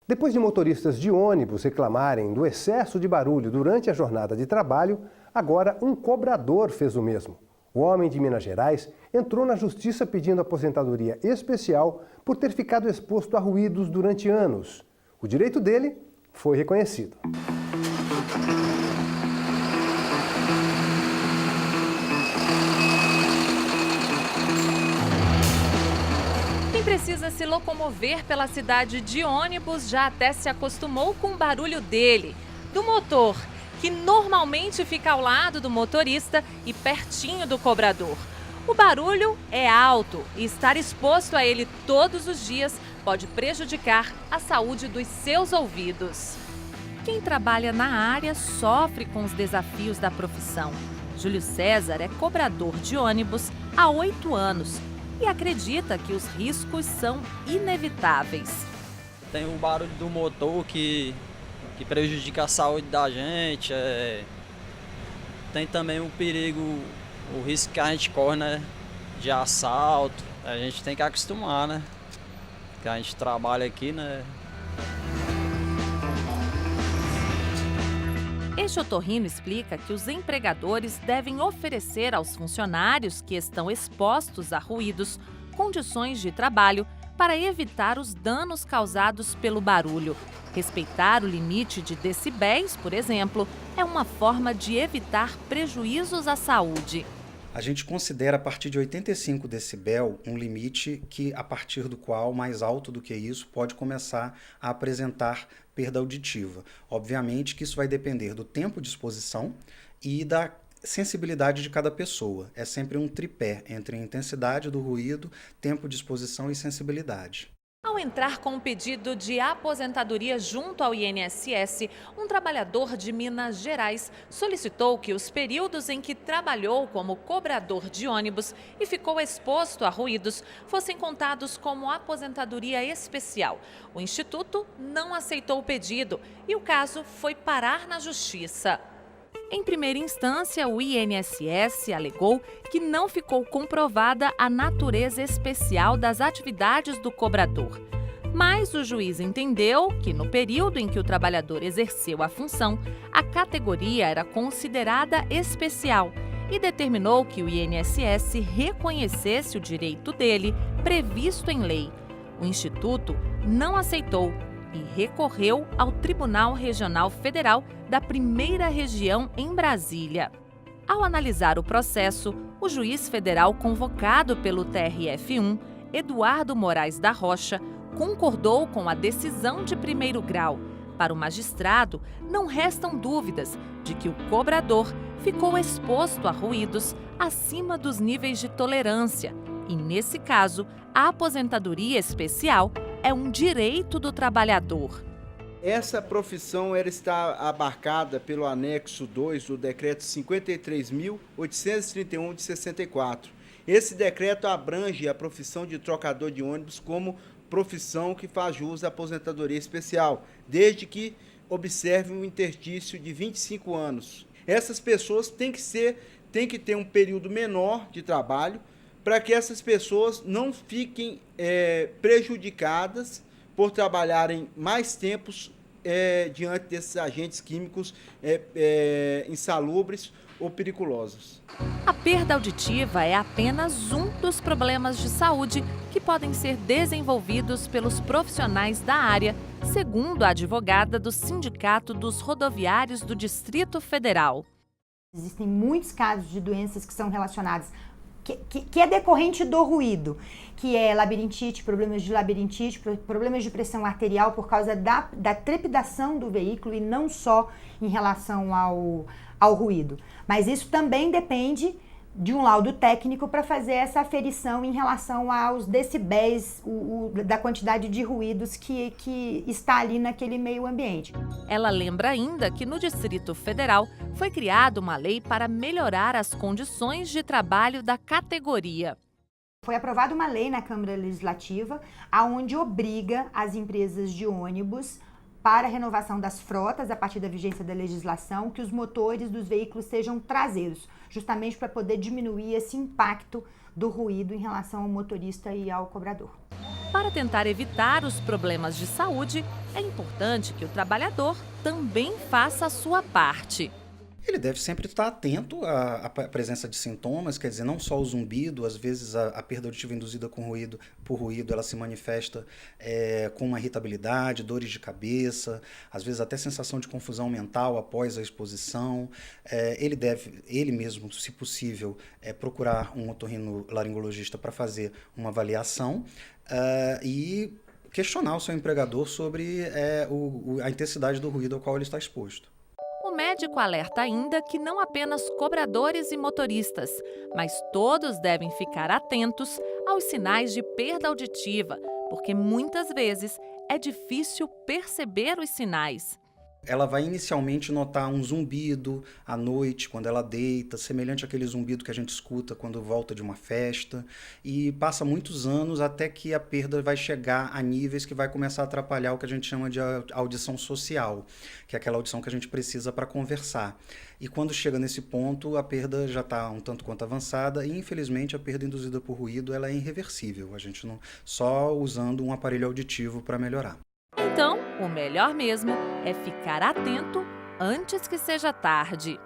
Depois de motoristas de ônibus reclamarem do excesso de barulho durante a jornada de trabalho, agora um cobrador fez o mesmo. O homem de Minas Gerais entrou na justiça pedindo aposentadoria especial por ter ficado exposto a ruídos durante anos. O direito dele foi reconhecido. Quem precisa se locomover pela cidade de ônibus já até se acostumou com o barulho dele, do motor, que normalmente fica ao lado do motorista e pertinho do cobrador. O barulho é alto e estar exposto a ele todos os dias pode prejudicar a saúde dos seus ouvidos. Quem trabalha na área sofre com os desafios da profissão. Júlio César é cobrador de ônibus há 8 anos e acredita que os riscos são inevitáveis. Tem o barulho do motor que prejudica a saúde da gente. Tem também o perigo, o risco que a gente corre, né, de assalto. A gente tem que acostumar, né? Que a gente trabalha aqui, né? Este otorrino explica que os empregadores devem oferecer aos funcionários que estão expostos a ruídos condições de trabalho para evitar os danos causados pelo barulho. Respeitar o limite de decibéis, por exemplo, é uma forma de evitar prejuízos à saúde. A gente considera a partir de 85 decibel um limite que, a partir do qual, mais alto do que isso, pode começar a apresentar perda auditiva. Obviamente que isso vai depender do tempo de exposição e da sensibilidade de cada pessoa. É sempre um tripé entre a intensidade do ruído, tempo de exposição e sensibilidade. Ao entrar com um pedido de aposentadoria junto ao INSS, um trabalhador de Minas Gerais solicitou que os períodos em que trabalhou como cobrador de ônibus e ficou exposto a ruídos fossem contados como aposentadoria especial. O Instituto não aceitou o pedido e o caso foi parar na Justiça. Em primeira instância, o INSS alegou que não ficou comprovada a natureza especial das atividades do cobrador. Mas o juiz entendeu que, no período em que o trabalhador exerceu a função, a categoria era considerada especial e determinou que o INSS reconhecesse o direito dele previsto em lei. O Instituto não aceitou e recorreu ao Tribunal Regional Federal da Primeira Região em Brasília. Ao analisar o processo, o juiz federal convocado pelo TRF1, Eduardo Moraes da Rocha, concordou com a decisão de primeiro grau. Para o magistrado, não restam dúvidas de que o cobrador ficou exposto a ruídos acima dos níveis de tolerância e, nesse caso, a aposentadoria especial é um direito do trabalhador. Essa profissão está abarcada pelo anexo 2 do decreto 53.831 de 64. Esse decreto abrange a profissão de trocador de ônibus como profissão que faz jus à aposentadoria especial, desde que observe um interstício de 25 anos. Essas pessoas têm que ter um período menor de trabalho para que essas pessoas não fiquem prejudicadas por trabalharem mais tempos diante desses agentes químicos insalubres ou periculosos. A perda auditiva é apenas um dos problemas de saúde que podem ser desenvolvidos pelos profissionais da área, segundo a advogada do Sindicato dos Rodoviários do Distrito Federal. Existem muitos casos de doenças que são relacionadas que é decorrente do ruído, que é labirintite, problemas de pressão arterial por causa da trepidação do veículo e não só em relação ao ruído. Mas isso também depende de um laudo técnico para fazer essa aferição em relação aos decibéis, da quantidade de ruídos que está ali naquele meio ambiente. Ela lembra ainda que no Distrito Federal foi criada uma lei para melhorar as condições de trabalho da categoria. Foi aprovada uma lei na Câmara Legislativa, onde obriga as empresas de ônibus para a renovação das frotas, a partir da vigência da legislação, que os motores dos veículos sejam traseiros, justamente para poder diminuir esse impacto do ruído em relação ao motorista e ao cobrador. Para tentar evitar os problemas de saúde, é importante que o trabalhador também faça a sua parte. Ele deve sempre estar atento à presença de sintomas, quer dizer, não só o zumbido, às vezes a perda auditiva induzida por ruído, ela se manifesta com uma irritabilidade, dores de cabeça, às vezes até sensação de confusão mental após a exposição. Ele deve, ele mesmo, se possível, procurar um otorrinolaringologista para fazer uma avaliação e questionar o seu empregador sobre a intensidade do ruído ao qual ele está exposto. O médico alerta ainda que não apenas cobradores e motoristas, mas todos devem ficar atentos aos sinais de perda auditiva, porque muitas vezes é difícil perceber os sinais. Ela vai inicialmente notar um zumbido à noite, quando ela deita, semelhante àquele zumbido que a gente escuta quando volta de uma festa, e passa muitos anos até que a perda vai chegar a níveis que vai começar a atrapalhar o que a gente chama de audição social, que é aquela audição que a gente precisa para conversar. E quando chega nesse ponto, a perda já está um tanto quanto avançada e, infelizmente, a perda induzida por ruído ela é irreversível, a gente não só usando um aparelho auditivo para melhorar. Então, o melhor mesmo é ficar atento antes que seja tarde.